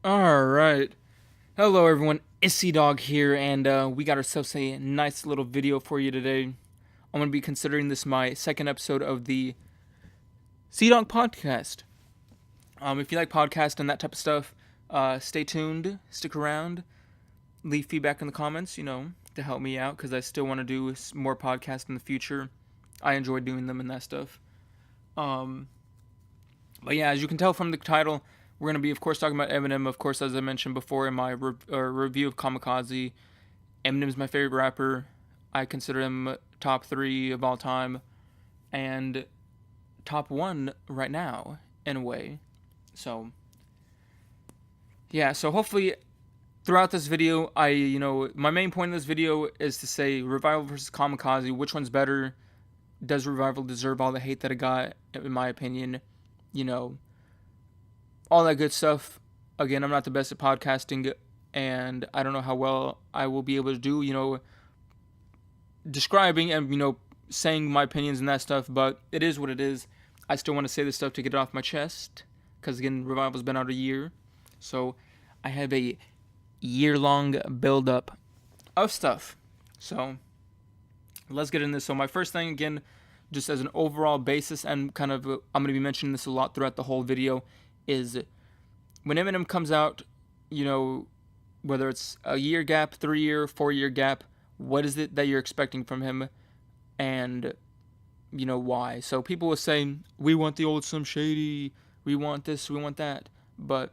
Alright. Hello everyone, it's CDog here, and we got ourselves a nice little video for you today. I'm going to be considering this my second episode of the CDog podcast. If you like podcast and that type of stuff, stay tuned, stick around, leave feedback in the comments, to help me out, because I still want to do more podcasts in the future. I enjoy doing them and that stuff. Um, but yeah, as you can tell from the title, we're going to be, of course, talking about Eminem, of course, as I mentioned before in my review of Kamikaze. Eminem's my favorite rapper. I consider him top three of all time, and top one right now, in a way. So, yeah, so hopefully throughout this video, my main point in this video is to say Revival versus Kamikaze, which one's better? Does Revival deserve all the hate that it got, in my opinion? You know, all that good stuff. Again, I'm not the best at podcasting, and I don't know how well I will be able to do, describing and, saying my opinions and that stuff, but it is what it is. I still want to say this stuff to get it off my chest, because, again, Revival's been out a year. So I have a year-long build-up of stuff. So let's get into this. So my first thing, again, just as an overall basis, and kind of, I'm going to be mentioning this a lot throughout the whole video, is when Eminem comes out, whether it's a year gap, 3-year, 4-year gap, what is it that you're expecting from him, and why? So people will say, we want the old Slim Shady, we want this, we want that, but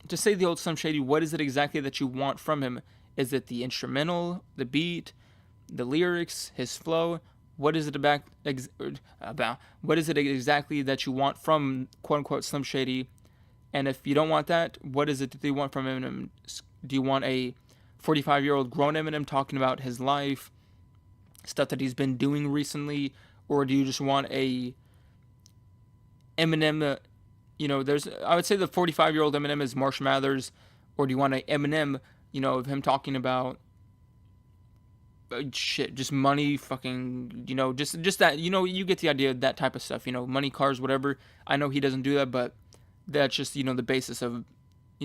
to say the old Slim Shady, what is it exactly that you want from him? Is it the instrumental, the beat, the lyrics, his flow? What is it about? What is it exactly that you want from quote unquote Slim Shady? And if you don't want that, what is it that you want from Eminem? Do you want a 45-year-old grown Eminem talking about his life, stuff that he's been doing recently, or do you just want a Eminem? I would say the 45-year-old Eminem is Marshall Mathers, or do you want a Eminem? Of him talking about shit, just money, fucking, just that, you get the idea of that type of stuff, money, cars, whatever. I know he doesn't do that, but that's just, the basis of,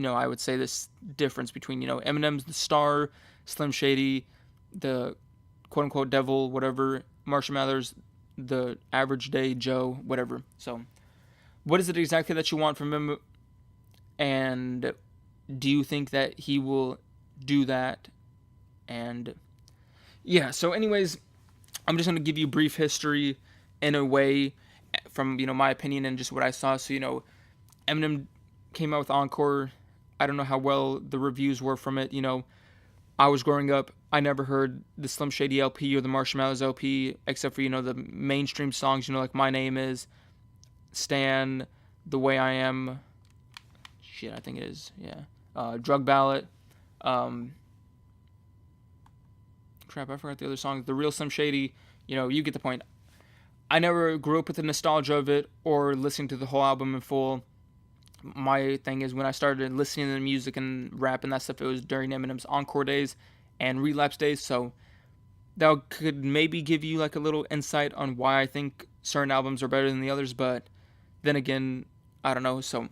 I would say this difference between, Eminem's the star, Slim Shady, the quote unquote devil, whatever, Marshall Mathers, the average day Joe, whatever. So, what is it exactly that you want from him? And do you think that he will do that? And yeah, so anyways, I'm just going to give you brief history in a way from, my opinion and just what I saw. So, Eminem came out with Encore. I don't know how well the reviews were from it. I was growing up, I never heard the Slim Shady LP or the Marshall Mathers LP, except for, the mainstream songs, like My Name Is, Stan, The Way I Am, shit, I think it is, yeah, Drug Ballot, crap, I forgot the other songs, The Real Slim Shady, you get the point. I never grew up with the nostalgia of it or listening to the whole album in full. My thing is when I started listening to the music and rap and that stuff, it was during Eminem's Encore days and Relapse days, so that could maybe give you like a little insight on why I think certain albums are better than the others, but then again, I don't know. So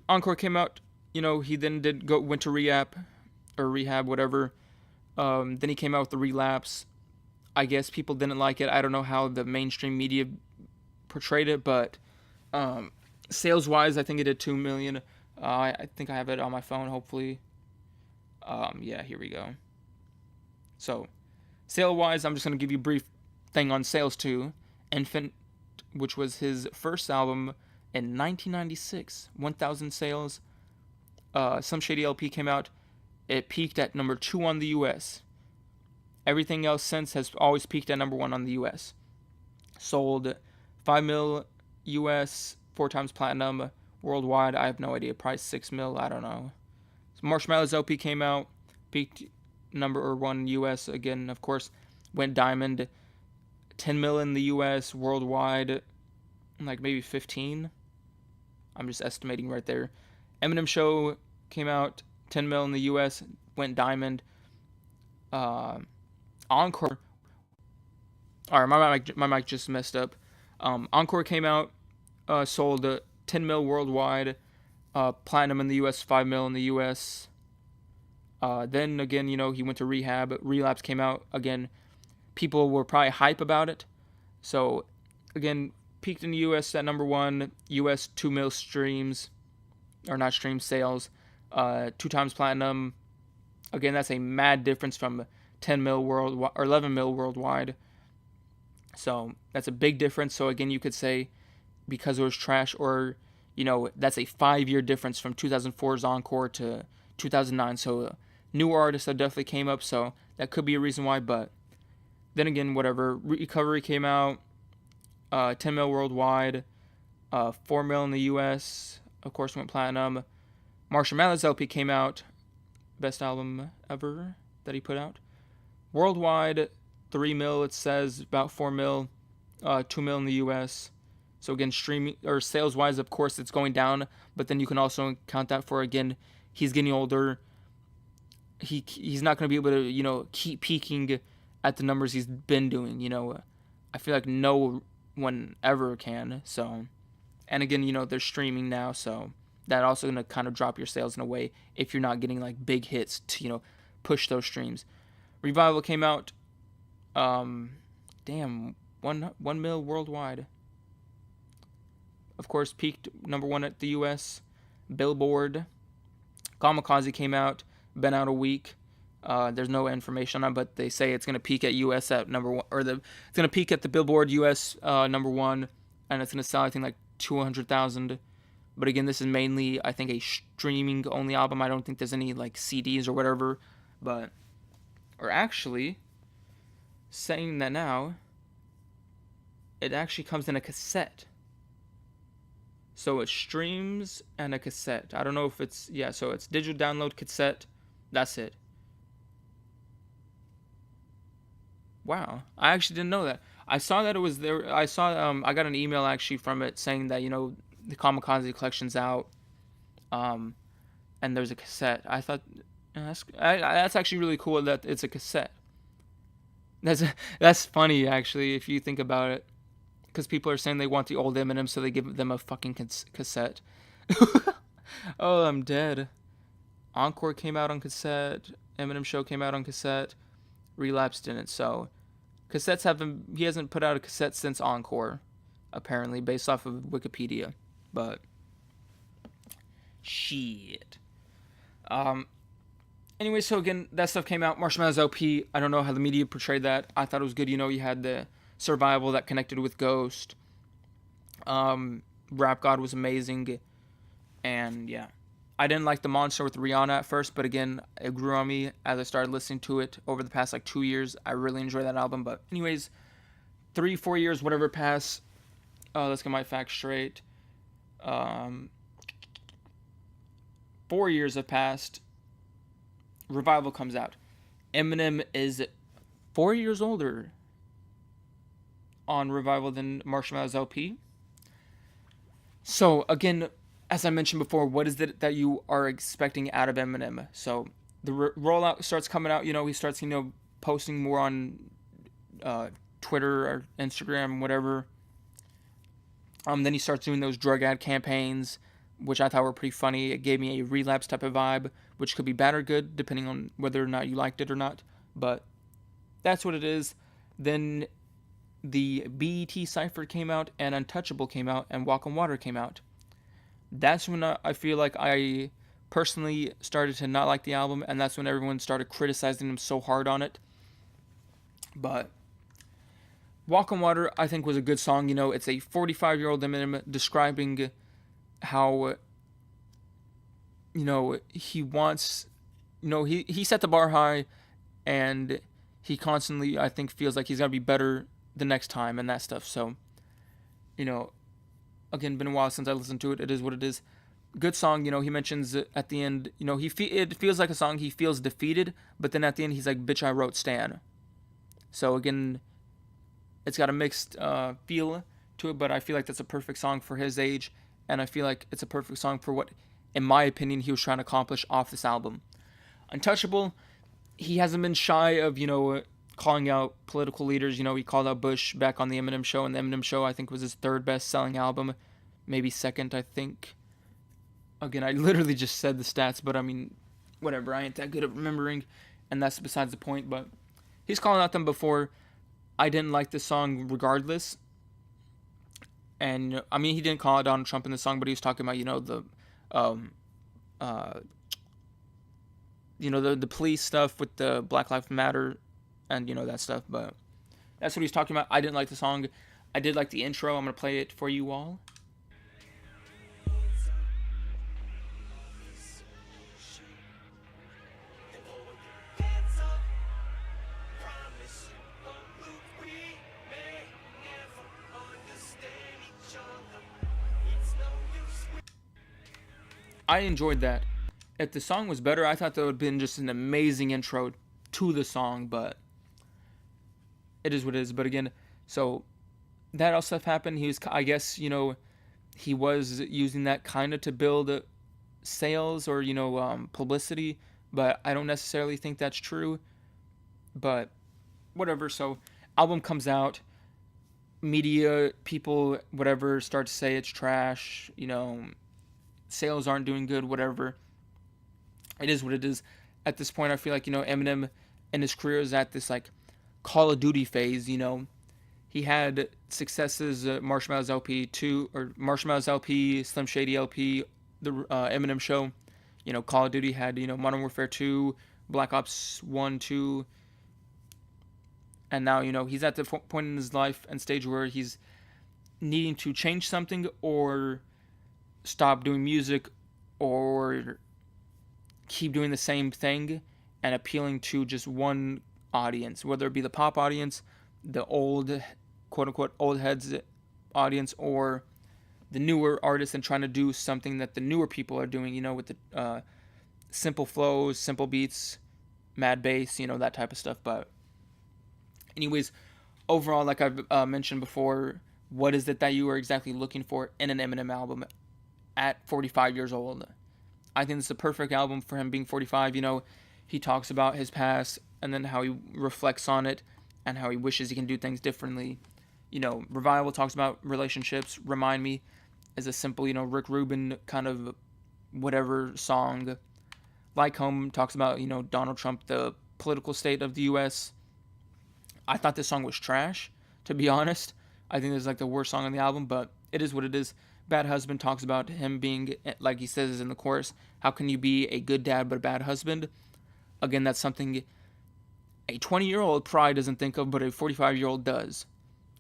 Encore came out, he then went to rehab, whatever. Then he came out with the Relapse. I guess people didn't like it. I don't know how the mainstream media portrayed it, but sales wise, I think it did 2 million. I think I have it on my phone, hopefully. Yeah, here we go. So, sale wise, I'm just going to give you a brief thing on sales too. Infant, which was his first album in 1996, 1,000 sales. Some Shady LP came out. It peaked at number 2 on the US. Everything else since has always peaked at number 1 on the US. Sold 5 mil US, 4 times platinum. Worldwide, I have no idea. Price 6 mil, I don't know. Marshall Mathers LP came out, peaked number 1 US again, of course. Went diamond, 10 mil in the US, worldwide, like maybe 15. I'm just estimating right there. Eminem Show came out, 10 mil in the US, went diamond. Encore. Alright, my mic just messed up. Encore came out, sold 10 mil worldwide. platinum in the U.S., 5 mil in the U.S. Then again, he went to rehab. Relapse came out again. People were probably hype about it. So again, peaked in the U.S. at number 1. U.S. 2 mil streams, or not streams, sales. 2 times platinum. Again, that's a mad difference from 10 mil worldwide or 11 mil worldwide. So that's a big difference. So again, you could say because it was trash, or that's a 5-year difference from 2004's Encore to 2009. So newer artists that definitely came up. So that could be a reason why. But then again, whatever. Recovery came out, 10 mil worldwide, 4 mil in the U.S. Of course, went platinum. Marshall Mathers LP came out, best album ever that he put out. Worldwide, 3 mil. It says about 4 mil, 2 mil in the U.S. So again, streaming or sales wise, of course, it's going down. But then you can also count that for, again, he's getting older. He's not going to be able to keep peaking at the numbers he's been doing. I feel like no one ever can. So, and again, they're streaming now, so that also going to kind of drop your sales in a way if you're not getting like big hits to push those streams. Revival came out, 1 mil worldwide. Of course, peaked number 1 at the U.S. Billboard. Kamikaze came out, been out a week. There's no information on it, but they say it's going to peak at U.S. at number 1, or it's going to peak at the Billboard U.S. Number 1, and it's going to sell, I think, like 200,000. But again, this is mainly, I think, a streaming only album. I don't think there's any like CDs or whatever. Or actually, saying that now, it actually comes in a cassette. So it streams and a cassette. I don't know if it's, so it's digital download, cassette. That's it. Wow. I actually didn't know that. I saw that it was there. I got an email actually from it saying that, the Kamikaze collection's out. And there's a cassette. I thought, that's actually really cool that it's a cassette. That's funny, actually, if you think about it. Because people are saying they want the old Eminems, so they give them a fucking cassette. Oh, I'm dead. Encore came out on cassette. Eminem Show came out on cassette. Relapse didn't. So, cassettes he hasn't put out a cassette since Encore, apparently, based off of Wikipedia. But, shit. Anyway, so again, that stuff came out. Marshall Mathers LP, I don't know how the media portrayed that. I thought it was good. You had the Survival that connected with Ghost. Rap God was amazing. And yeah, I didn't like the Monster with Rihanna at first, but again, it grew on me as I started listening to it over the past 2 years. I really enjoyed that album. But anyways, 3-4 years, whatever pass. Let's get my facts straight. 4 years have passed. Revival comes out. Eminem is 4 years older on Revival than Marshall Mathers LP. So again, as I mentioned before, what is it that you are expecting out of Eminem? So the rollout starts coming out. He starts posting more on Twitter or Instagram, whatever. Then he starts doing those drug ad campaigns, which I thought were pretty funny. It gave me a Relapse type of vibe, which could be bad or good depending on whether or not you liked it or not. But that's what it is. Then the BET Cypher came out, and Untouchable came out, and Walk on Water came out. That's when I feel like I personally started to not like the album, and that's when everyone started criticizing him so hard on it. But Walk on Water, I think, was a good song. It's a 45-year-old Eminem describing how, he wants, he set the bar high, and he constantly, I think, feels like he's going to be better the next time and that stuff. So, again, been a while since I listened to it. It is what it is. Good song. He mentions at the end, it feels like a song he feels defeated, but then at the end he's like, bitch, I wrote Stan. So again, it's got a mixed feel to it, but I feel like that's a perfect song for his age, and I feel like it's a perfect song for what, in my opinion, he was trying to accomplish off this album. Untouchable, he hasn't been shy of, calling out political leaders. He called out Bush back on the Eminem Show, and the Eminem Show, I think, was his 3rd best-selling album, maybe 2nd, I think. Again, I literally just said the stats, but I mean, whatever. I ain't that good at remembering, and that's besides the point. But he's calling out them before. I didn't like the song regardless, and I mean, he didn't call out Donald Trump in the song, but he was talking about um, uh, the police stuff with the Black Lives Matter, and that stuff. But that's what he's talking about. I didn't like the song. I did like the intro. I'm gonna play it for you all. I enjoyed that. If the song was better, I thought that would have been just an amazing intro to the song, but it is what it is. But again, so that all stuff happened. He was, I guess, he was using that kind of to build sales or, publicity, but I don't necessarily think that's true. But whatever. So, album comes out, media, people, whatever, start to say it's trash, sales aren't doing good, whatever. It is what it is. At this point, I feel like, Eminem in his career is at this, like, Call of Duty phase, He had successes, Marshmallow's LP 2, or Marshmallow's LP, Slim Shady LP, the Eminem Show. Call of Duty had, Modern Warfare 2, Black Ops 1, 2. And now, he's at the point in his life and stage where he's needing to change something or stop doing music or keep doing the same thing and appealing to just one audience, whether it be the pop audience, the old, quote unquote, old heads audience, or the newer artists, and trying to do something that the newer people are doing, with the simple flows, simple beats, mad bass, that type of stuff. But anyways, overall, like I've mentioned before, what is it that you are exactly looking for in an Eminem album at 45 years old? I think it's a perfect album for him being 45. He talks about his past and then how he reflects on it and how he wishes he can do things differently. Revival talks about relationships. Remind Me is a simple, Rick Rubin kind of whatever song. Like Home talks about, Donald Trump, the political state of the U.S. I thought this song was trash, to be honest. I think it's like the worst song on the album, but it is what it is. Bad Husband talks about him being, like he says in the chorus, how can you be a good dad but a bad husband? Again, that's something a 20-year-old probably doesn't think of, but a 45-year-old does.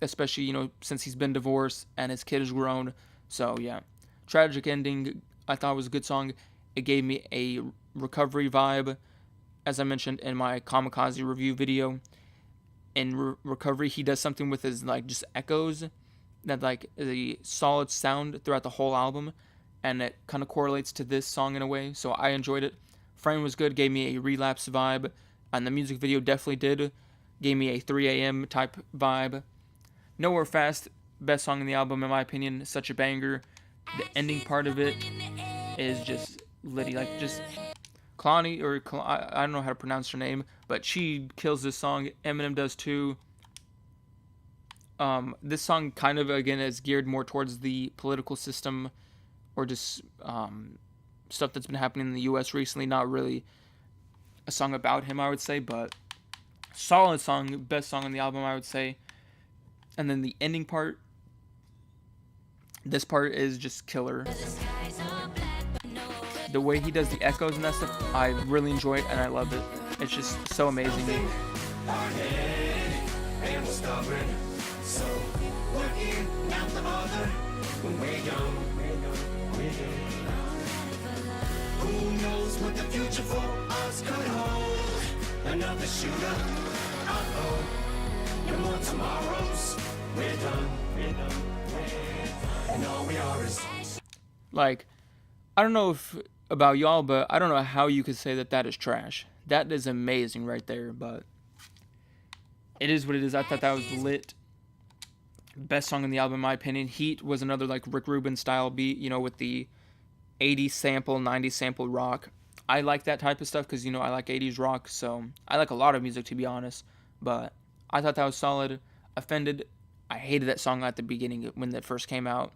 Especially, since he's been divorced and his kid is grown. So, yeah. Tragic Ending, I thought was a good song. It gave me a recovery vibe, as I mentioned in my Kamikaze review video. In Recovery, he does something with his, like, just echoes that, like, is a solid sound throughout the whole album, and it kind of correlates to this song in a way, so I enjoyed it. Frame was good, gave me a Relapse vibe, and the music video definitely did, gave me a 3 a.m. type vibe. Nowhere Fast, best song in the album in my opinion, such a banger. The ending part of it is just litty, like, just Kalani, or I don't know how to pronounce her name, but she kills this song. Eminem does too. This song kind of, again, is geared more towards the political system or just stuff that's been happening in the U.S. recently. Not really a song about him, I would say, but solid song, best song on the album, I would say. And then the ending part, this part is just killer. The way he does the echoes and that stuff, I really enjoy it and I love it. It's just so amazing. So working out the mother when we're young. Who knows what the future for us could hold? Another shooter. Uh-oh. No more tomorrows. We're done. And all we are is, like, I don't know if about y'all, but I don't know how you could say that is trash. That is amazing right there, but it is what it is. I thought that was lit. Best song on the album, in my opinion. Heat was another, like, Rick Rubin style beat, with the 80s sample, 90s sample rock. I like that type of stuff because, I like 80s rock, so I like a lot of music, to be honest. But I thought that was solid. Offended, I hated that song at the beginning when it first came out.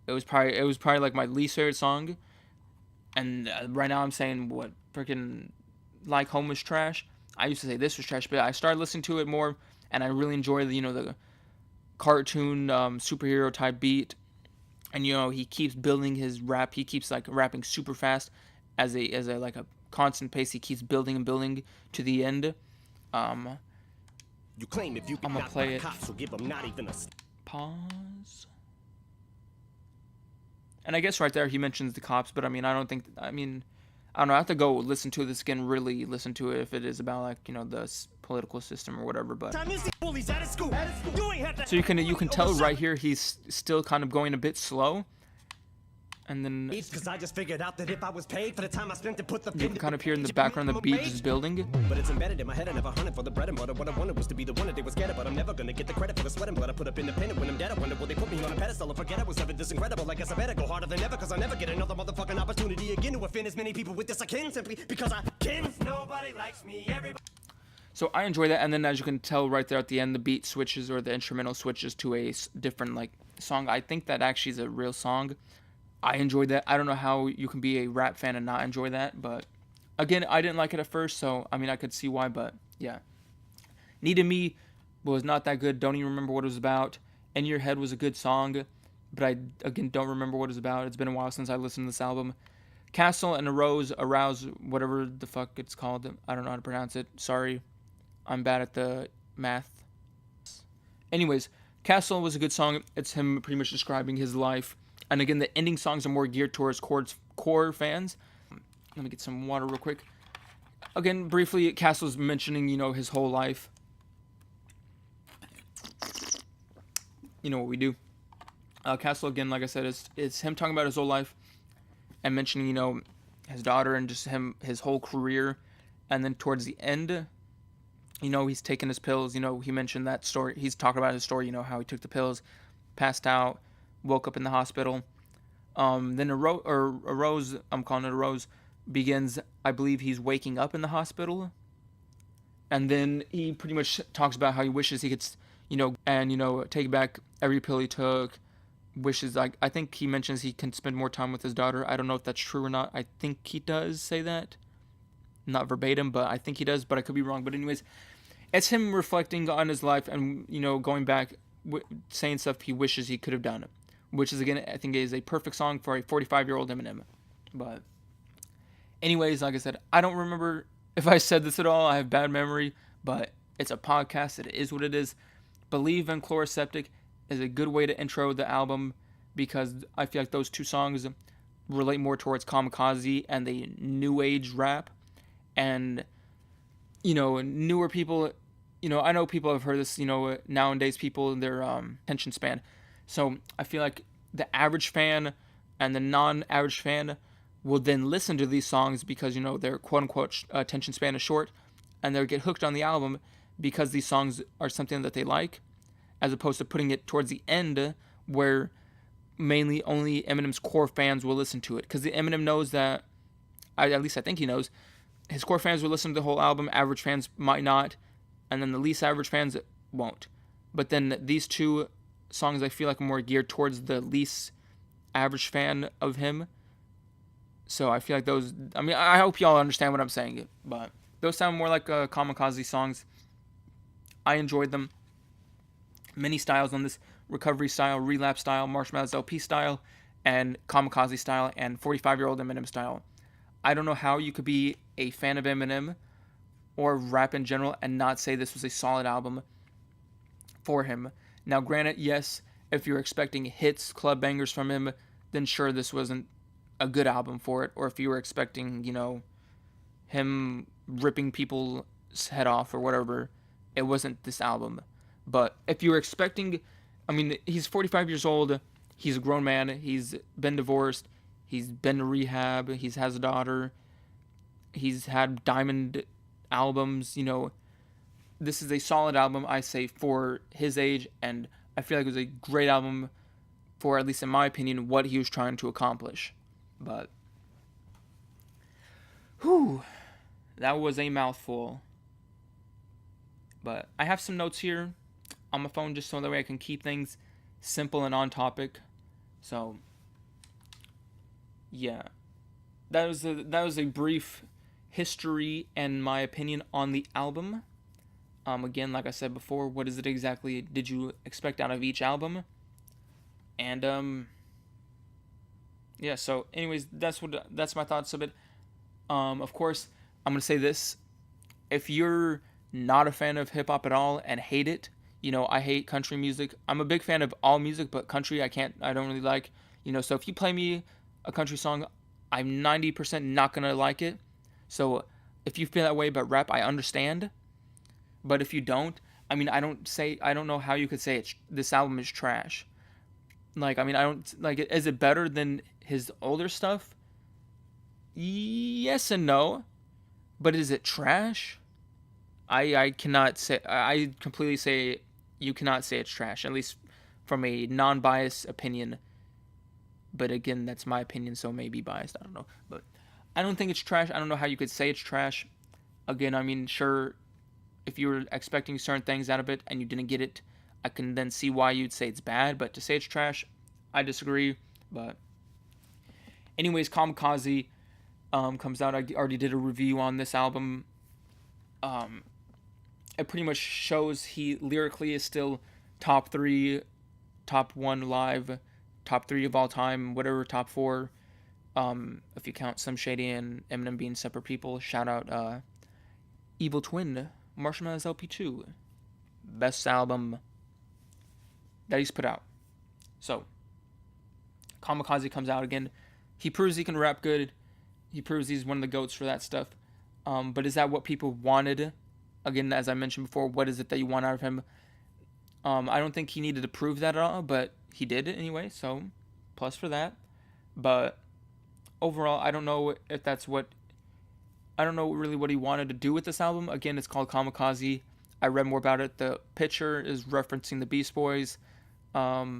it was probably like my least favorite song. And right now I'm saying what freaking like home was trash. I used to say this was trash, but I started listening to it more, and I really enjoy the cartoon superhero type beat. And he keeps building his rap. He keeps like rapping super fast, as a like a constant pace. He keeps building and building to the end. Um, You claim if you I'm get gonna knocked play by it. cops, will give them not even a Pause. And I guess right there he mentions the cops, but I mean, I don't know. I have to go listen to this again, really listen to it if it is about like the political system or whatever. But time you see bullies out of school. You ain't have to so you can tell right here he's still kind of going a bit slow, and then because I just figured out that if I was paid for the time I spent to put the you can kind of hear in the background the beat just building. But it's embedded in my head. I never hunted for the bread and butter. What I wanted was to be the one that they were scared of. But I'm never gonna get the credit for the sweat and blood I put up independent. When I'm dead, I wonder will they put me on a pedestal or forget I was ever this incredible. I guess I better go harder than ever, cause I'll never get another motherfucking opportunity again to offend as many people with this I can, simply because I can. Nobody likes me, everybody. So I enjoy that, and then as you can tell right there at the end, the beat switches, or the instrumental switches to a different like song. I think that actually is a real song. I enjoyed that. I don't know how you can be a rap fan and not enjoy that, but again, I didn't like it at first, so I mean I could see why, but yeah. Needed Me was not that good. Don't even remember what it was about. In Your Head was a good song, but I again don't remember what it was about. It's been a while since I listened to this album. Castle and Arouse, whatever the fuck it's called. I don't know how to pronounce it. Sorry. I'm bad at the math. Anyways, Castle was a good song. It's him pretty much describing his life. And again, the ending songs are more geared towards core fans. Let me get some water real quick. Again, briefly, Castle's mentioning, his whole life. You know what we do. Castle, again, like I said, is him talking about his whole life and mentioning, his daughter and just his whole career. And then towards the end, he's taking his pills. He mentioned that story. He's talking about his story, how he took the pills, passed out, woke up in the hospital. Then a Rose, I'm calling it a Rose, begins, I believe he's waking up in the hospital. And then he pretty much talks about how he wishes he could, take back every pill he took. Wishes, I think he mentions he can spend more time with his daughter. I don't know if that's true or not. I think he does say that. Not verbatim, but I think he does, but I could be wrong. But anyways, it's him reflecting on his life and, going back, saying stuff he wishes he could have done. Which is, again, I think is a perfect song for a 45-year-old Eminem. But anyways, like I said, I don't remember if I said this at all. I have bad memory, but it's a podcast. It is what it is. Believe and Chloroseptic is a good way to intro the album because I feel like those two songs relate more towards Kamikaze and the new age rap. And, newer people, I know people have heard this, nowadays people, their attention span. So I feel like the average fan and the non-average fan will then listen to these songs because, their quote-unquote attention span is short, and they'll get hooked on the album because these songs are something that they like, as opposed to putting it towards the end where mainly only Eminem's core fans will listen to it. Because the Eminem knows that, at least I think he knows, his core fans will listen to the whole album, average fans might not, and then the least average fans won't. But then these two songs I feel like are more geared towards the least average fan of him. So I feel like those, I hope y'all understand what I'm saying, but those sound more like Kamikaze songs. I enjoyed them. Many styles on this: recovery style, relapse style, Marshmallow's LP style, and Kamikaze style, and 45-year-old Eminem style. I don't know how you could be a fan of Eminem or rap in general and not say this was a solid album for him. Now, granted, yes, if you're expecting hits, club bangers from him, then sure, this wasn't a good album for it. Or if you were expecting, him ripping people's head off or whatever, it wasn't this album. But if you were expecting, he's 45 years old, he's a grown man, he's been divorced, he's been to rehab, he has a daughter, he's had diamond albums, this is a solid album, I say, for his age, and I feel like it was a great album for, at least in my opinion, what he was trying to accomplish. But, that was a mouthful. But I have some notes here on my phone just so that way I can keep things simple and on topic. So, yeah, that was a brief history and my opinion on the album. Again, like I said before, what is it exactly did you expect out of each album? And yeah. So, anyways, that's my thoughts of it. Of course, I'm gonna say this: if you're not a fan of hip hop at all and hate it, I hate country music. I'm a big fan of all music, but country I don't really like. So if you play me a country song, I'm 90% not gonna like it. So if you feel that way about rap, I understand. But if you don't, I mean, I don't know how you could say this album is trash. Like, I mean, I don't like it. Is it better than his older stuff? Yes and no. But is it trash? I cannot say. I completely say you cannot say it's trash. At least from a non-biased opinion. But again, that's my opinion, so it may be biased. I don't know. But I don't think it's trash. I don't know how you could say it's trash. Again, I mean, sure, if you were expecting certain things out of it and you didn't get it, I can then see why you'd say it's bad. But to say it's trash, I disagree. But anyways, Kamikaze comes out. I already did a review on this album. Um, it pretty much shows he lyrically is still top three, top one live, top three of all time, whatever, top four. If you count Some Shady and Eminem being separate people, shout out Evil Twin, Marshmallow's LP2, best album that he's put out. So, Kamikaze comes out again. He proves he can rap good. He proves he's one of the GOATs for that stuff. But is that what people wanted? Again, as I mentioned before, what is it that you want out of him? I don't think he needed to prove that at all, but he did it anyway, so plus for that. But overall, I don't know if that's what... I don't know really what he wanted to do with this album. Again, it's called Kamikaze. I read more about it. The picture is referencing the Beast Boys. I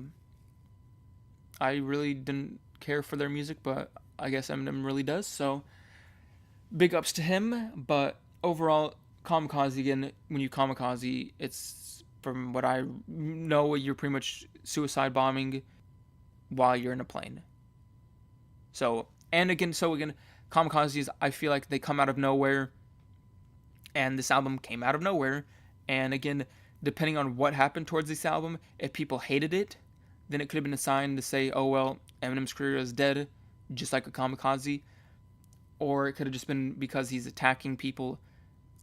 really didn't care for their music, but I guess Eminem really does, so big ups to him. But overall, Kamikaze, again, when you Kamikaze, it's, from what I know, you're pretty much suicide bombing while you're in a plane. So again, Kamikazes, I feel like they come out of nowhere, and this album came out of nowhere. And again, depending on what happened towards this album, if people hated it, then it could have been a sign to say, oh well, Eminem's career is dead, just like a Kamikaze. Or it could have just been because he's attacking people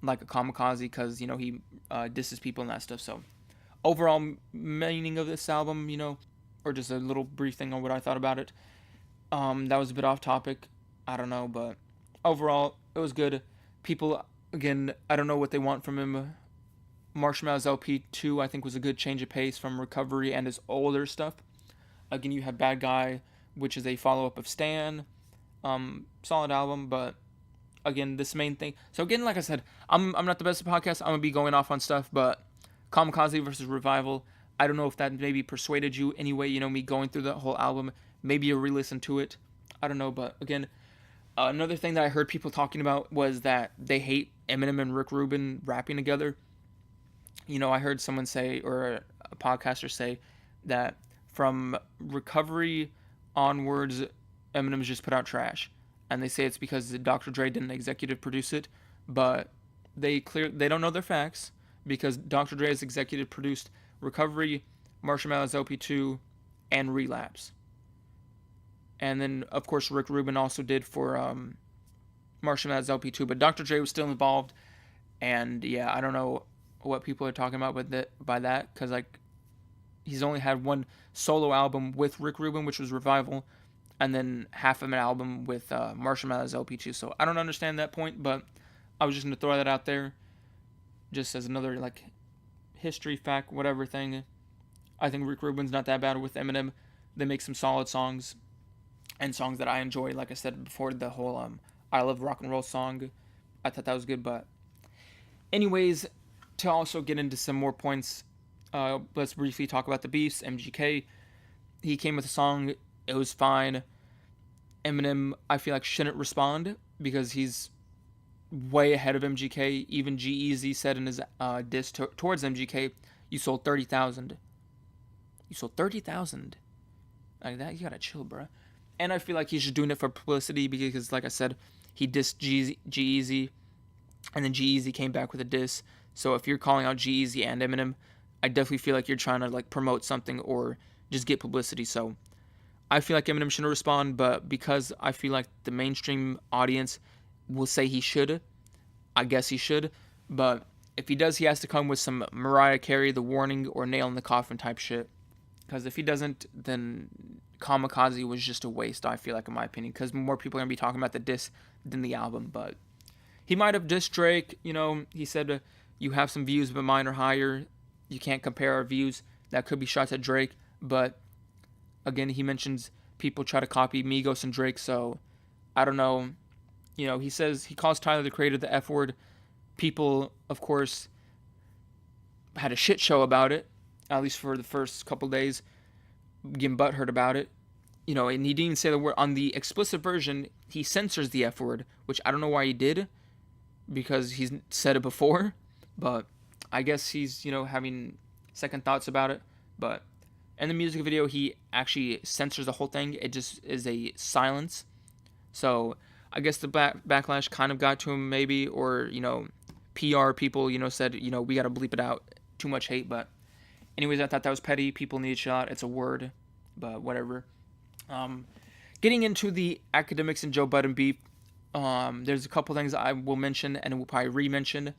like a Kamikaze, because, he disses people and that stuff. So, overall meaning of this album, or just a little brief thing on what I thought about it. That was a bit off topic. I don't know, but overall, it was good. People, again, I don't know what they want from him. Marshmallow's LP2, I think, was a good change of pace from Recovery and his older stuff. Again, you have Bad Guy, which is a follow-up of Stan. Solid album, but again, this main thing. So again, like I said, I'm not the best at podcasts. I'm going to be going off on stuff, but Kamikaze versus Revival, I don't know if that maybe persuaded you anyway, me going through the whole album. Maybe you re-listen to it. I don't know, but again, another thing that I heard people talking about was that they hate Eminem and Rick Rubin rapping together. I heard someone say, or a podcaster say, that from Recovery onwards, Eminem's just put out trash. And they say it's because Dr. Dre didn't executive produce it, but they don't know their facts, because Dr. Dre has executive produced Recovery, Marshmallow's LP2, and Relapse. And then, of course, Rick Rubin also did for Marshmallow's LP2, but Dr. Dre was still involved. And yeah, I don't know what people are talking about by that, because he's only had one solo album with Rick Rubin, which was Revival, and then half of an album with Marshmallow's LP2. So I don't understand that point, but I was just going to throw that out there just as another history fact, whatever thing. I think Rick Rubin's not that bad with Eminem. They make some solid songs, and songs that I enjoy. Like I said before, the whole I Love Rock and Roll song, I thought that was good. But anyways, to also get into some more points, let's briefly talk about the Beefs. MGK, he came with a song. It was fine. Eminem, I feel like, shouldn't respond because he's way ahead of MGK. Even G-Eazy said in his diss towards MGK, you sold 30,000. You sold 30,000. Like that, you gotta chill, bruh. And I feel like he's just doing it for publicity because, like I said, he dissed G-Eazy, and then G-Eazy came back with a diss. So if you're calling out G-Eazy and Eminem, I definitely feel like you're trying to like promote something or just get publicity. So I feel like Eminem shouldn't respond, but because I feel like the mainstream audience will say he should, I guess he should. But if he does, he has to come with some Mariah Carey, The Warning, or Nail in the Coffin type shit. Because if he doesn't, then Kamikaze was just a waste, I feel like, in my opinion. Because more people are going to be talking about the diss than the album. But he might have dissed Drake. You know, he said, you have some views, but mine are higher. You can't compare our views. That could be shots at Drake. But again, he mentions people try to copy Migos and Drake. So I don't know. You know, he says he calls Tyler the Creator the F word. People, of course, had a shit show about it, at least for the first couple days, getting butthurt about it. You know, and he didn't even say the word. On the explicit version, he censors the F word, which I don't know why he did, because he's said it before, but I guess he's, you know, having second thoughts about it. But in the music video, he actually censors the whole thing. It just is a silence. So I guess the backlash kind of got to him, maybe, or, you know, PR people, you know, said, you know, we got to bleep it out. Too much hate. But anyways, I thought that was petty. People need a shot. It's a word, but whatever. Getting into the academics and Joe Budden beef, there's a couple things I will mention and will probably re-mention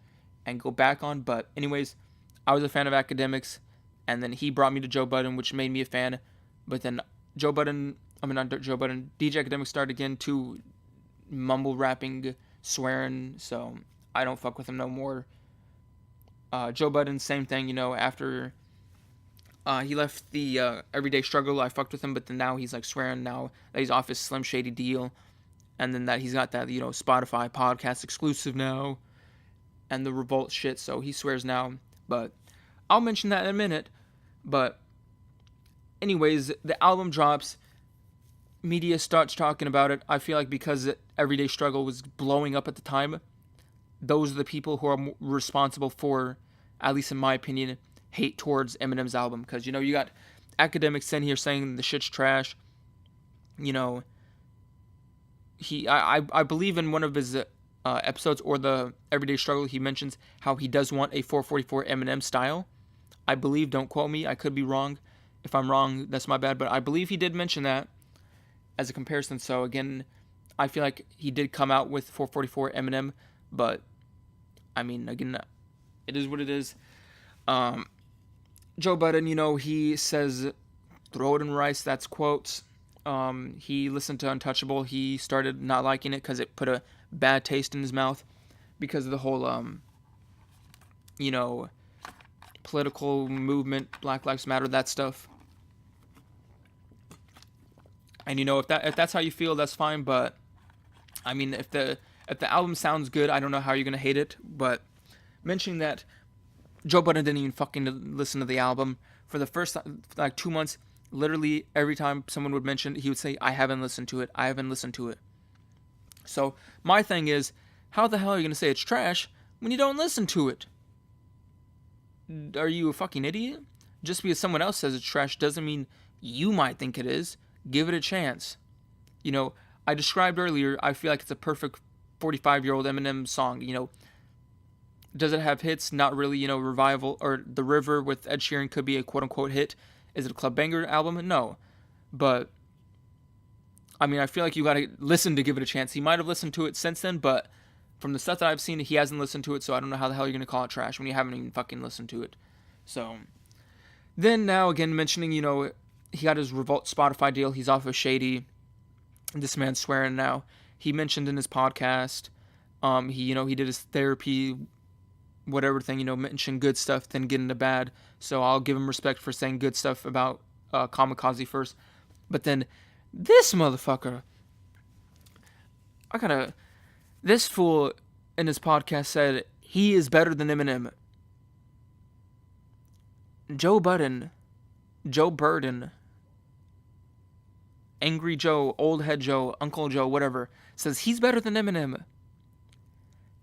and go back on. But anyways, I was a fan of academics, and then he brought me to Joe Budden, which made me a fan. But then DJ Academics started again to mumble rapping, swearing, so I don't fuck with him no more. Joe Budden, same thing, you know, after he left the Everyday Struggle, I fucked with him, but then now he's like swearing now that he's off his Slim Shady deal, and then that he's got that, you know, Spotify podcast exclusive now, and the Revolt shit, so he swears now, but I'll mention that in a minute. But anyways, the album drops, media starts talking about it. I feel like because Everyday Struggle was blowing up at the time, those are the people who are responsible for, at least in my opinion, hate towards Eminem's album. Because, you know, you got academics in here saying the shit's trash. You know, I believe in one of his episodes, or the Everyday Struggle, he mentions how he does want a 444 Eminem style. I believe, don't quote me, I could be wrong. If I'm wrong, that's my bad, but I believe he did mention that as a comparison. So again, I feel like he did come out with 444 Eminem, but I mean, again, it is what it is. Joe Budden, you know, he says, throw it in rice, that's quotes. He listened to Untouchable, he started not liking it because it put a bad taste in his mouth because of the whole, you know, political movement, Black Lives Matter, that stuff. And you know, if that's how you feel, that's fine. But I mean, if the album sounds good, I don't know how you're gonna hate it. But mentioning that Joe Budden didn't even fucking listen to the album for the first like 2 months. Literally every time someone would mention it, he would say, "I haven't listened to it. I haven't listened to it." So my thing is, how the hell are you gonna say it's trash when you don't listen to it? Are you a fucking idiot? Just because someone else says it's trash doesn't mean you might think it is. Give it a chance. You know, I described earlier, I feel like it's a perfect 45-year-old Eminem song. You know, does it have hits? Not really. You know, Revival or The River with Ed Sheeran could be a quote-unquote hit. Is it a club banger album? No. But, I mean, I feel like you gotta listen to give it a chance. He might have listened to it since then, but from the stuff that I've seen, he hasn't listened to it, so I don't know how the hell you're gonna call it trash when you haven't even fucking listened to it. So, then now, again, mentioning, you know, he got his Revolt Spotify deal. He's off of Shady. This man's swearing now. He mentioned in his podcast, he did his therapy, whatever thing, you know, mention good stuff, then get into bad. So I'll give him respect for saying good stuff about Kamikaze first. But then this motherfucker, this fool in his podcast said he is better than Eminem. Joe Budden, Angry Joe, Old Head Joe, Uncle Joe, whatever, says he's better than Eminem.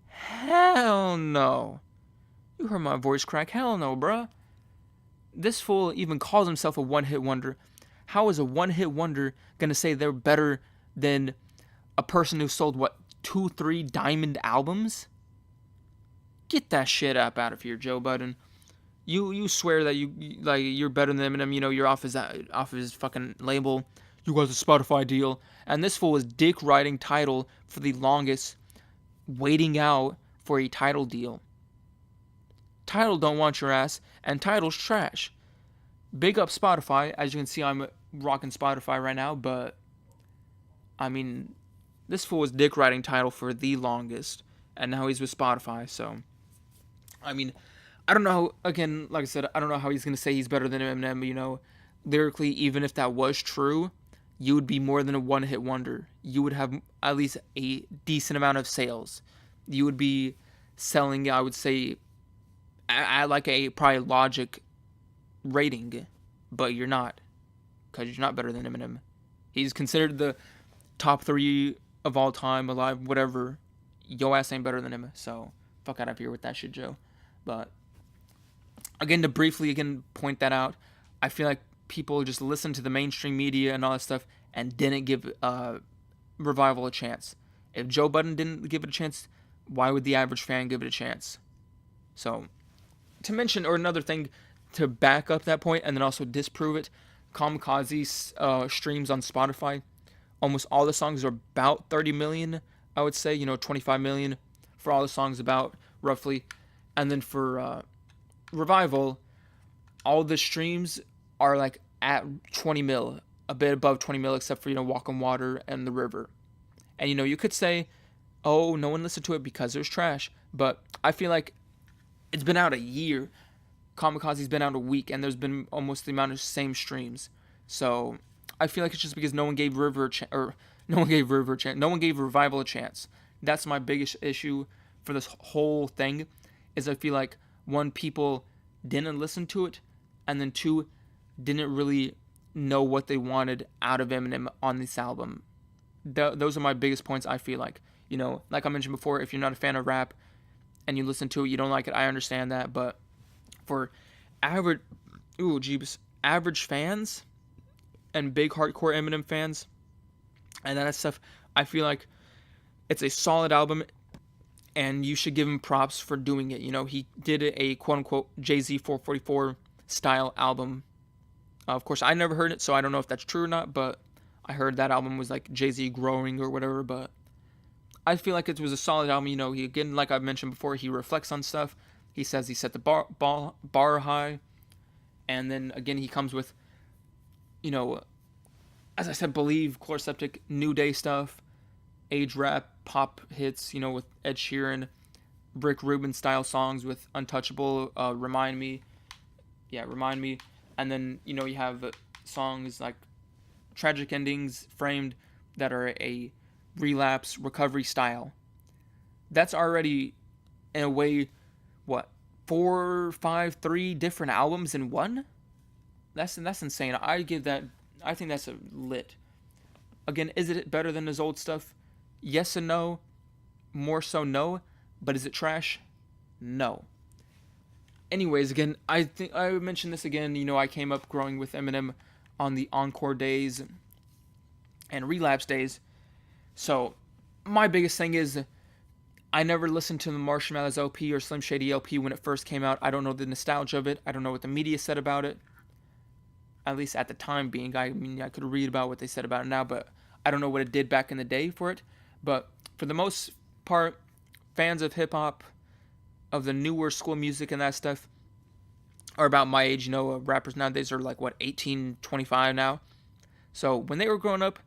Hell no. You heard my voice crack. Hell no, bruh. This fool even calls himself a one-hit wonder. How is a one-hit wonder gonna say they're better than a person who sold what 2, 3 diamond albums? Get that shit up out of here, Joe Budden. You swear that like you're better than Eminem. You know you're off his fucking label. You got the Spotify deal, and this fool was dick writing Tidal for the longest, waiting out for a Tidal deal. Tidal don't want your ass, and Tidal's trash. Big up Spotify. As you can see, I'm rocking Spotify right now, but I mean, this fool was dick writing Tidal for the longest, and now he's with Spotify. So, I mean, I don't know. Again, like I said, I don't know how he's gonna say he's better than Eminem. You know, lyrically, even if that was true, you would be more than a one-hit wonder. You would have at least a decent amount of sales. You would be selling, I would say, at like a probably Logic rating, but you're not, because you're not better than Eminem. He's considered the top 3 of all time, alive, whatever. Yo ass ain't better than him, so fuck out of here with that shit, Joe. But again, to briefly point that out, I feel like people just listen to the mainstream media and all that stuff and didn't give Revival a chance. If Joe Budden didn't give it a chance, why would the average fan give it a chance? So, to mention, or another thing to back up that point and then also disprove it, Kamikaze's streams on Spotify, almost all the songs are about 30 million, I would say, 25 million for all the songs about, roughly. And then for Revival, all the streams are like at 20 mil, a bit above 20 mil, except for, Walk on Water and The River. And, you could say, oh, no one listened to it because it was trash. But I feel like it's been out a year. Kamikaze's been out a week, and there's been almost the amount of same streams. So I feel like it's just because no one gave no one gave Revival a chance. That's my biggest issue for this whole thing, is I feel like, one, people didn't listen to it, and then 2, didn't really know what they wanted out of Eminem on this album. Those are my biggest points. I feel like, like I mentioned before, if you're not a fan of rap and you listen to it, you don't like it, I understand that. But for average fans and big hardcore Eminem fans and that stuff, I feel like it's a solid album, and you should give him props for doing it. He did a quote-unquote Jay-Z 444 style album. Of course, I never heard it, so I don't know if that's true or not, but I heard that album was like Jay-Z growing or whatever. But I feel like it was a solid album. He, again, like I've mentioned before, he reflects on stuff. He says he set the bar high, and then again he comes with, as I said, Believe, Chloroseptic, New Day stuff, age rap, pop hits, with Ed Sheeran, Rick Rubin style songs with Untouchable, Remind Me, and then you have songs like Tragic Endings, Framed, that are a relapse recovery style. That's already, in a way, what, 4, 5, 3 different albums in one? That's insane. I think that's a lit. Again, is it better than his old stuff? Yes and no. More so no. But is it trash? No. Anyways, again, I think I mentioned this again. I came up growing with Eminem on the Encore days and Relapse days. So my biggest thing is, I never listened to the Marshmallows LP or Slim Shady LP when it first came out. I don't know the nostalgia of it. I don't know what the media said about it. At least at the time being. I mean, I could read about what they said about it now, but I don't know what it did back in the day for it. But for the most part, fans of hip-hop, of the newer school music and that stuff, are about my age. Rappers nowadays are like, 18, 25 now. So when they were growing up,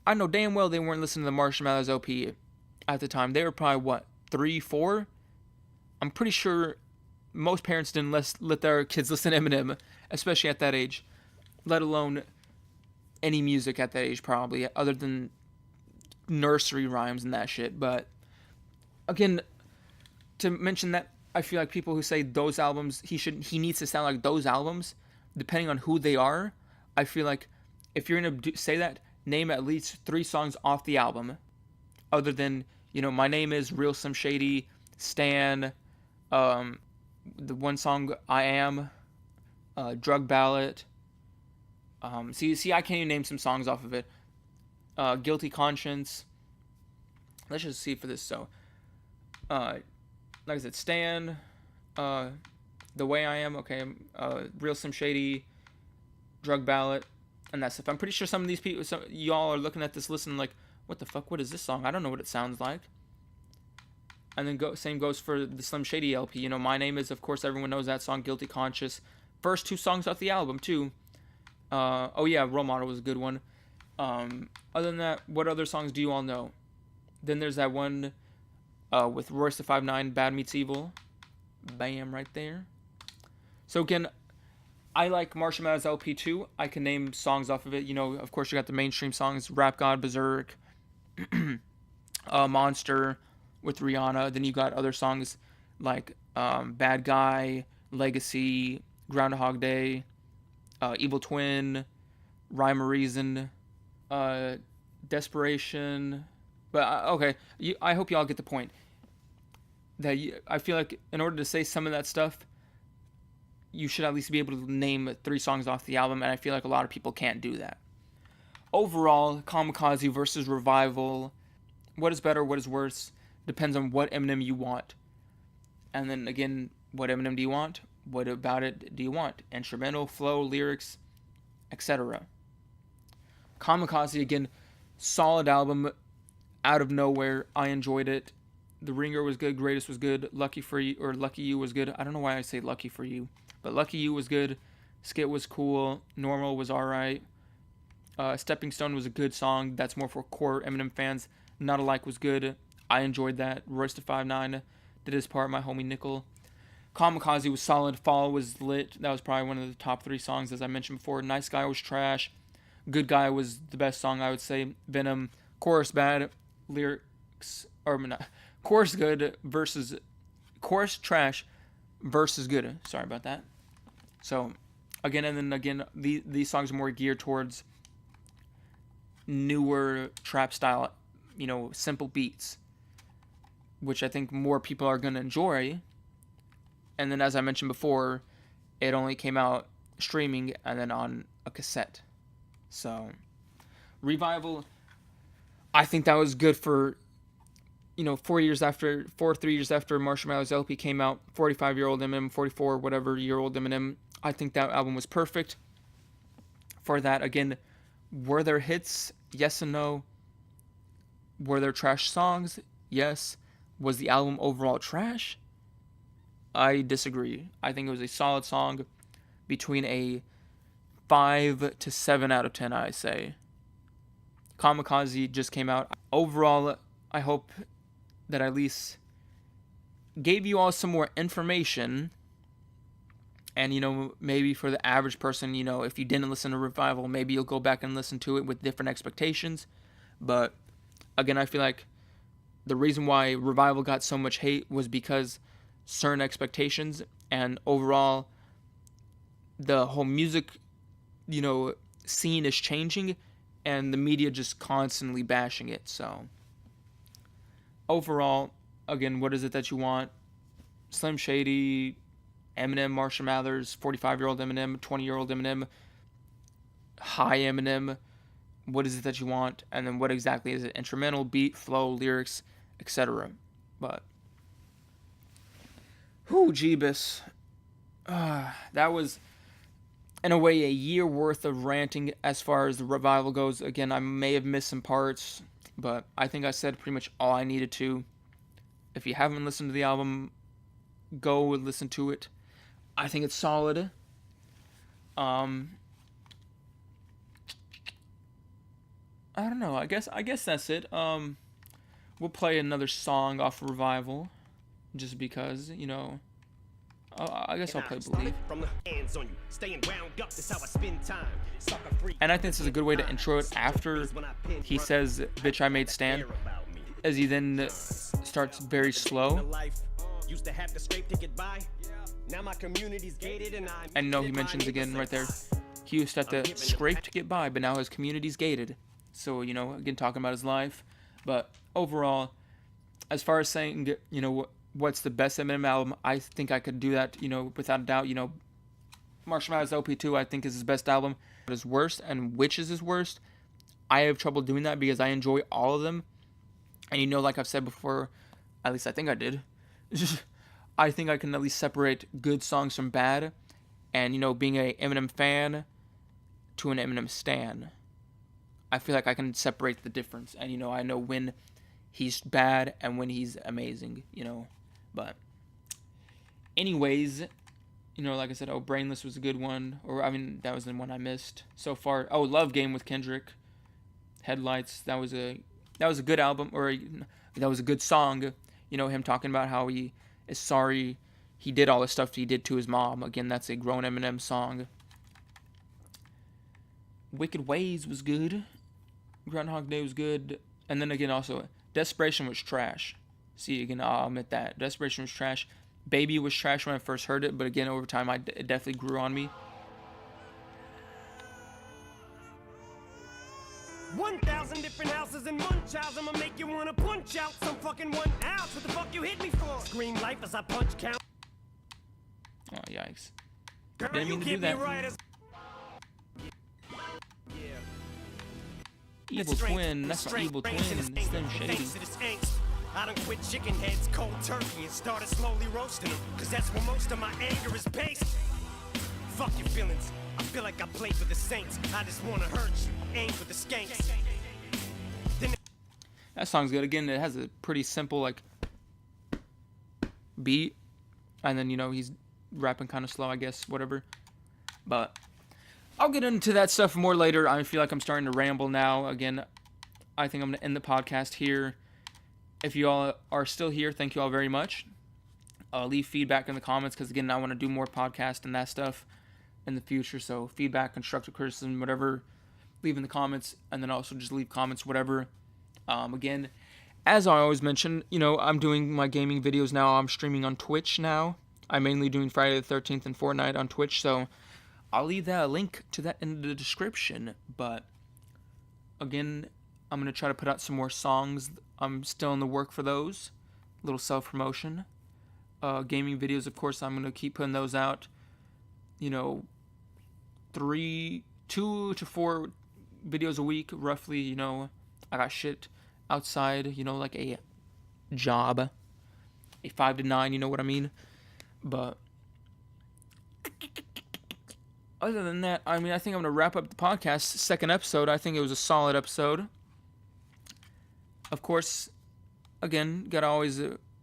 I know damn well they weren't listening to the Marshmallows LP at the time. They were probably, 3, 4? I'm pretty sure most parents didn't let their kids listen to Eminem, especially at that age. Let alone any music at that age, probably, other than nursery rhymes and that shit. But again, to mention that, I feel like people who say those albums, he needs to sound like those albums, depending on who they are. I feel like if you're gonna say that, name at least 3 songs off the album, other than My Name Is, Real Slim Shady, Stan, the one song I Am, Drug Ballot, See, I can't even name some songs off of it. Guilty Conscience. Let's just see for this. So, like I said, Stan, uh, The Way I Am, okay, Real Slim Shady, Drug Ballot, and that stuff. I'm pretty sure some of these people, y'all are looking at this list and like, what the fuck? What is this song? I don't know what it sounds like. And then same goes for the Slim Shady LP. You know, My Name Is, of course, everyone knows that song, Guilty Conscious. First 2 songs off the album, too. Oh yeah, Role Model was a good one. Other than that, what other songs do you all know? Then there's that one with Royce the 5'9", Bad Meets Evil. Bam, right there. So again, I like Marshall Mathers LP too. I can name songs off of it. You know, of course, you got the mainstream songs, Rap God, Berserk, Monster with Rihanna. Then you got other songs like Bad Guy, Legacy, Groundhog Day, Evil Twin, Rhyme or Reason, Desperation. But okay, I hope y'all get the point. I feel like in order to say some of that stuff, you should at least be able to name 3 songs off the album, and I feel like a lot of people can't do that. Overall, Kamikaze versus Revival, what is better, what is worse, depends on what Eminem you want. And then again, what Eminem do you want? What about it do you want? Instrumental, flow, lyrics, etc. Kamikaze, again, solid album, out of nowhere. I enjoyed it. The Ringer was good, Greatest was good, Lucky for You, or Lucky You was good. I don't know why I say Lucky for You, but Lucky You was good. Skit was cool. Normal was alright. Stepping Stone was a good song. That's more for core Eminem fans. Not Alike was good. I enjoyed that. Royce the 5'9" did his part. My homie Nickel. Kamikaze was solid. Fall was lit. That was probably one of the top 3 songs, as I mentioned before. Nice Guy was trash. Good Guy was the best song, I would say. Venom. Chorus bad. Lyrics, or not. Chorus good versus chorus trash versus good. Sorry about that. So again, and then again, these songs are more geared towards newer trap style, you know, simple beats, which I think more people are gonna enjoy. And then, as I mentioned before, it only came out streaming and then on a cassette. So Revival, I think that was good for, you know, 3 years after Marshall Mathers LP came out, 45-year-old Eminem, 44 whatever year old Eminem. I think that album was perfect for that. Again, were there hits? Yes and no. Were there trash songs? Yes. Was the album overall trash? I disagree. I think it was a solid song, between a 5 to 7 out of 10, I say. Kamikaze just came out. Overall, I hope that I at least gave you all some more information. And, you know, maybe for the average person, you know, if you didn't listen to Revival, maybe you'll go back and listen to it with different expectations. But, again, I feel like the reason why Revival got so much hate was because certain expectations, and overall, the whole music, you know, scene is changing, and the media just constantly bashing it. So overall, again, what is it that you want? Slim Shady, Eminem, Marshall Mathers, 45-year-old Eminem, 20-year-old Eminem, high Eminem. What is it that you want? And then what exactly is it? Instrumental, beat, flow, lyrics, etc. But Jeebus. That was, in a way, a year worth of ranting as far as the Revival goes. Again, I may have missed some parts, but I think I said pretty much all I needed to. If you haven't listened to the album, go and listen to it. I think it's solid. I don't know. I guess that's it. We'll play another song off of Revival, just because, you know. I guess I'll play Believe. And I think this is a good way to intro it after he says, "Bitch, I made Stan," as he then starts very slow. And no, he mentions again right there, he used to have to scrape to get by, but now his community's gated. So, you know, again, talking about his life. But overall, as far as saying, you know, what's the best Eminem album, I think I could do that, you know, without a doubt. You know, Marshall Mathers LP2, I think, is his best album. is worst and which is his worst. I have trouble doing that because I enjoy all of them. And you know, like I've said before, at least I think I did, I think I can at least separate good songs from bad. And, you know, being a Eminem fan to an Eminem stan, I feel like I can separate the difference. And, you know, I know when he's bad and when he's amazing, you know. But anyways, you know, like I said, Brainless was a good one. Or, I mean, that was the one I missed so far. Love Game with Kendrick. Headlights, that was a good album, or that was a good song. You know, him talking about how he is sorry he did all the stuff he did to his mom. Again, that's a grown Eminem song. Wicked Ways was good. Groundhog Day was good. And then again, also, Desperation was trash. See, again, I'll admit that. Desperation was trash. Baby was trash when I first heard it, but again, over time, it definitely grew on me. 1,000 different houses in one child. I'ma make you wanna punch out some fucking 1 ounce. What the fuck you hit me for? Scream life as I punch count. Oh, yikes. Girl, Didn't mean to do that. Right as... Evil Twin, that's not Evil Twin, it's them shady. I done quit chicken heads cold turkey and started slowly roasting them, cause that's where most of my anger is based. Fuck your feelings, I feel like I played for the Saints. I just wanna hurt you, aim for the skanks. That song's good. Again, it has a pretty simple, like, beat. And then, you know, he's rapping kind of slow, I guess, whatever. But I'll get into that stuff more later. I feel like I'm starting to ramble now. Again, I think I'm going to end the podcast here. If you all are still here, thank you all very much. Leave feedback in the comments because, again, I want to do more podcasts and that stuff in the future. So feedback, constructive criticism, whatever, leave in the comments. And then also just leave comments, whatever. Again, as I always mention, you know, I'm doing my gaming videos now. I'm streaming on Twitch now. I'm mainly doing Friday the 13th and Fortnite on Twitch. So I'll leave that link to that in the description. But again, I'm going to try to put out some more songs. I'm still in the work for those. A little self-promotion. Gaming videos, of course, I'm going to keep putting those out. You know, 2 to 4 videos a week, roughly. You know, I got shit outside, you know, like a job. A 5 to 9, you know what I mean? But other than that, I mean, I think I'm going to wrap up the podcast. Second episode, I think it was a solid episode. Of course, again, gotta always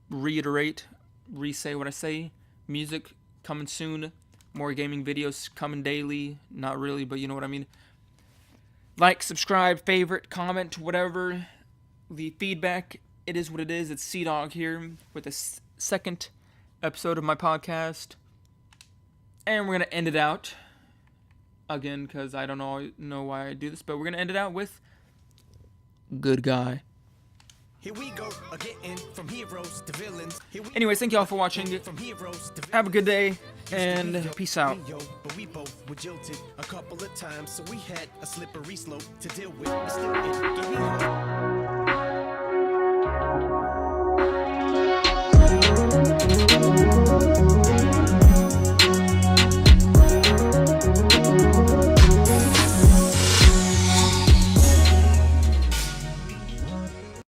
reiterate, re-say what I say. Music coming soon. More gaming videos coming daily. Not really, but you know what I mean. Like, subscribe, favorite, comment, whatever. Leave feedback. It is what it is. It's CDog here with the second episode of my podcast. And we're going to end it out. Again, because I don't know why I do this, but we're going to end it out with Good Guy. Here we go, getting from heroes to villains. Anyways, thank y'all for watching. Have a good day, and peace out. But we both were jilted a couple of times, so we had a slippery slope to deal with. But still, it gave me hope.